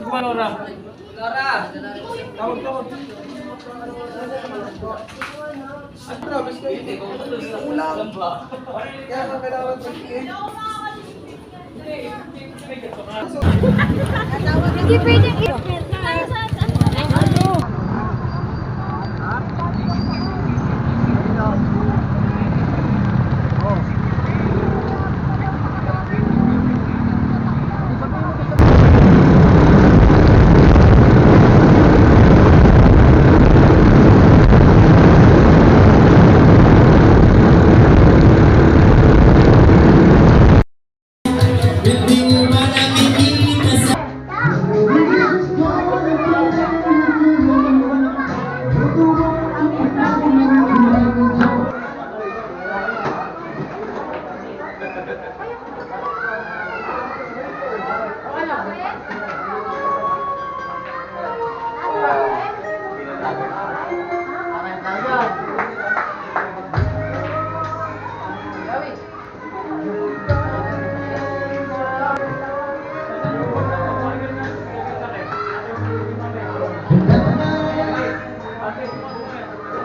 Laura. Tawag. At promise ko hindi. Kulang. Kaya kailangan sabihin. Hindi pwede i-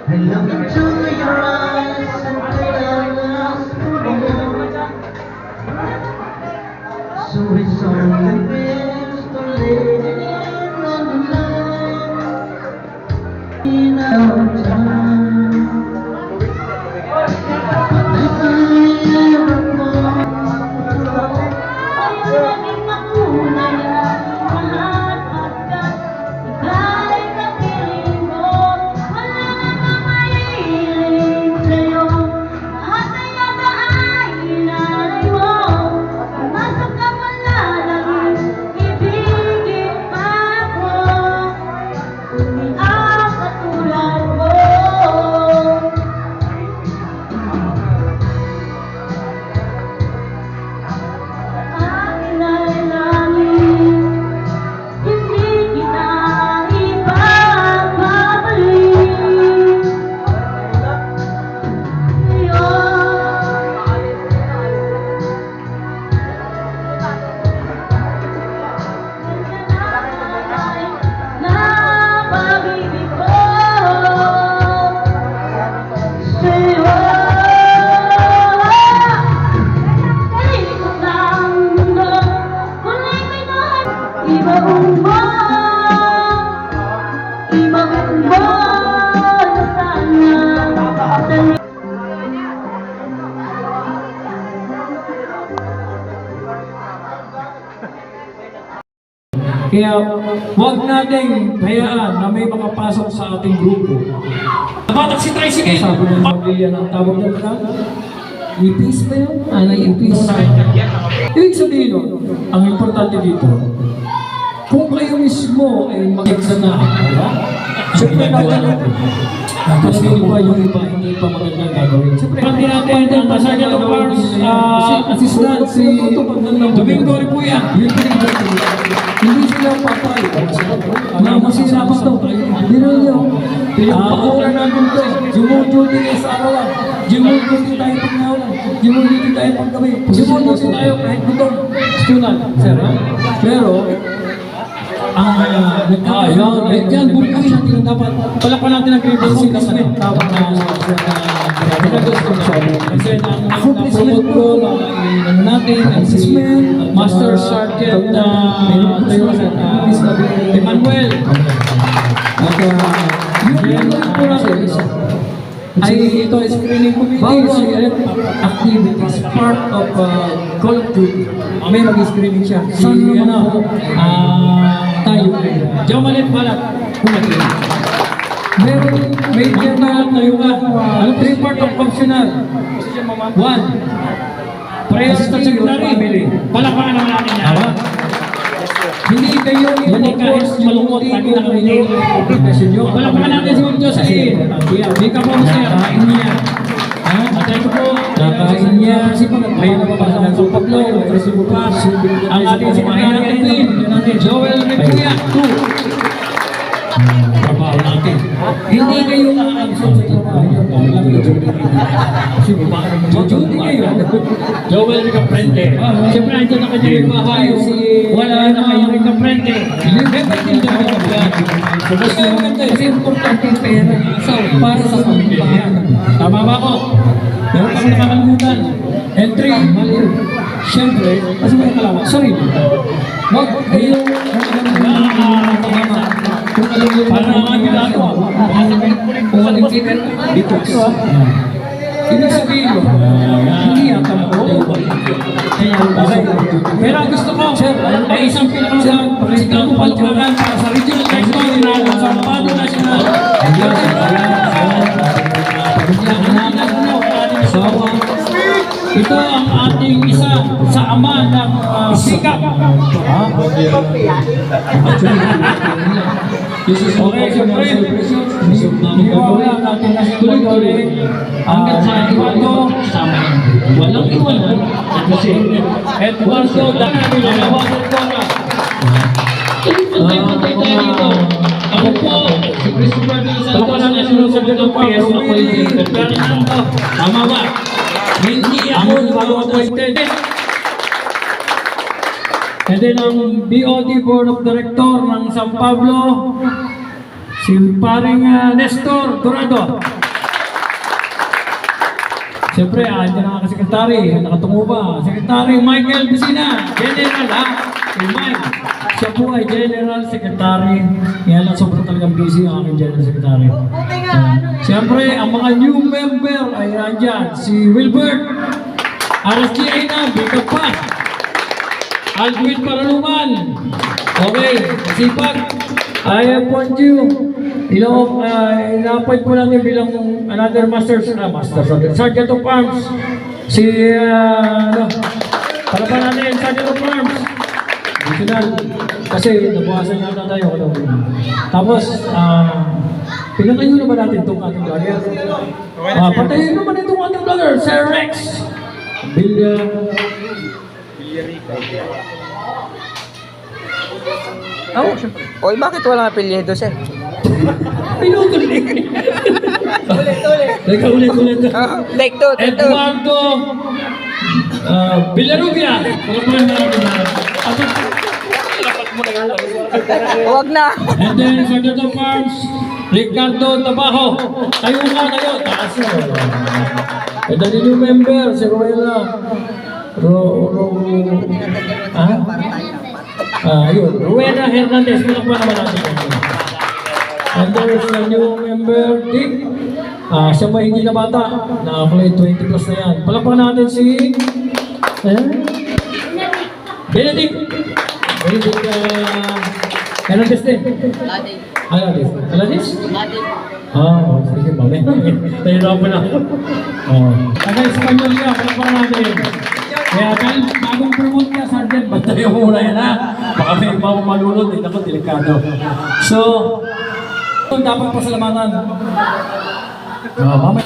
I look into your eyes and realize so it's only best to let it in on the line in our time. If I ever fall, naging makulay ang lahat agad. Ika'y kapiling mo, wala namang mahiling sa'yo. Lahat ay nag-aay, inalay mo. Pumasok ka malalagin, ibigin pa ako. Umiyak katulad mo. Akin ay langit, hindi kita ipagpapalik. Napag-ibig ko sa'yo. Ikot ang mundo, kulay minuhan. Ibang mo na sana. Kaya huwag nating hayaan na may makapasok sa ating grupo. Nabatak si Tricycle! Sabi ng pamilya ng tawag ng mga ipis ba yun? Ipis. Ibig sabihin nun, ang importante dito, kung kayo mismo ay mag-exanahan, di ba? Siyempre natin kasi yung iba hindi pa magandang gagawin. Siyempre, pati natin ang Sergeant of Arms Assistant si Domingo Ripuya. Hindi sila patay. Na masira pa ito. Hindi nyo. Pinagpakulan natin ito. Jumuduty kayo sa arawan. Jumuduty tayo pag nawalan. Jumuduty tayo pag gabi. Jumuduty tayo kahit gutong. Stunan. Sir, ha? Pero, yan, buhay natin dapat. Palakpan natin ang privacy kasi tawag na kasi ang accomplishment ko natin ang si Master Sergeant Emmanuel at ay ito screening committee activities part of Call of Duty. May mag-screening siya si tayo Jamalit Balat may general tayo ka. Ano 3 part of functional? 1. Press secretary. Palakpakan naman natin yan. Hindi kayo i-focus malungkot lagi na kami nyo. Palakpakan natin si Mr. Said. Hindi ka po sir. Kain niya. At ito po, nakain niya. May nababasa ng Pablo. Ang ating si Mahina Etlin. Joel Ripuya. 2. Trabaho natin. Okay. Hindi kayo nakakabsot sa trabaho nyo. Alam nyo, kasi baka naman Judy kayo. Joel Ricaprende. Siyempre, andyan na kanya yung bahay. Wala na kayong Ricaprende. Dapat din daw ako yan. Kasi importante yung pera ng asawa para sa pamilya. Tama ba ako? Meron kang nakakalimutan. Entry, mali. Siyempre, kasi may kalawa, sarili. Huwag kayo, kung alam nyo rin Para ang ginagawa. kung alam nyo rin, detox. Ibig sabihin mo, hindi yata mo. Okay. Pero ang gusto ko, ay isang pinakasigaw ko palukwakan para sa regional director na sa Pado National. Ito ang ating isa sa ama ng sikap. Okay, siyempre, wala natin na tuloy-tuloy hanggang sa Eduardo, walang iwanan. Kasi Eduardo, dahil nalawasan ko na. Pantay-pantay tayo dito. Ako po, si Christopher Villasal, ako lang nasunod sa ganang PS, ako yung Fernando. Tama ba? Hindi ako appointed. And then ang BOD Board of Director ng San Pablo, si paring Nestor Dorado. Siyempre, andyan ang sekretary, nakatungo ba? Sekretary Michael Busina, General ha? Si Mike. Siya po ay General Secretary. Kaya lang sobrang talagang busy ang aking General Secretary. Siyempre, ang mga new member ay andyan. Si Wilbert, RSGA na, bigap pa. Alvin Paraluman. Okay, sipag. I appoint you. Ina-appoint po natin bilang another Sergeant of Arms. Si, palaban natin, Sergeant of Arms. Additional. Kasi nabukasan yata tayo. Tapos, pinatayo na ba natin itong ating vlogger? Patayin naman itong ating vlogger, Sir Rex. Oh, syempre. Oy, bakit walang apelyido, sir? Pinutuloy. Teka, ulit. Like to, Eduardo Villarubia. Palaban natin na. Huwag na. And then, Sergeant of Arms, Ricardo Tabajo. Tayo tayo. Taas na. And then, new member, si Ruela. Yun. Ruela Hernandez. Palaban naman natin. And there's a new member, Dick. Siya ba hindi na bata? Nakakulay 20 plus na yan. Palaban natin si... Benedict. Hernandez din. Aladis? Sige, mami. Nahirapan na ako. Taga-Espanyol ka, palapan natin. Kaya dahil bagong promote ka, Sergeant, bantay mo muna yan ha. Baka may iba mo malulod, hindi ako delikado. So, dapat pasalamatan. Mamaya.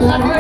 Lahat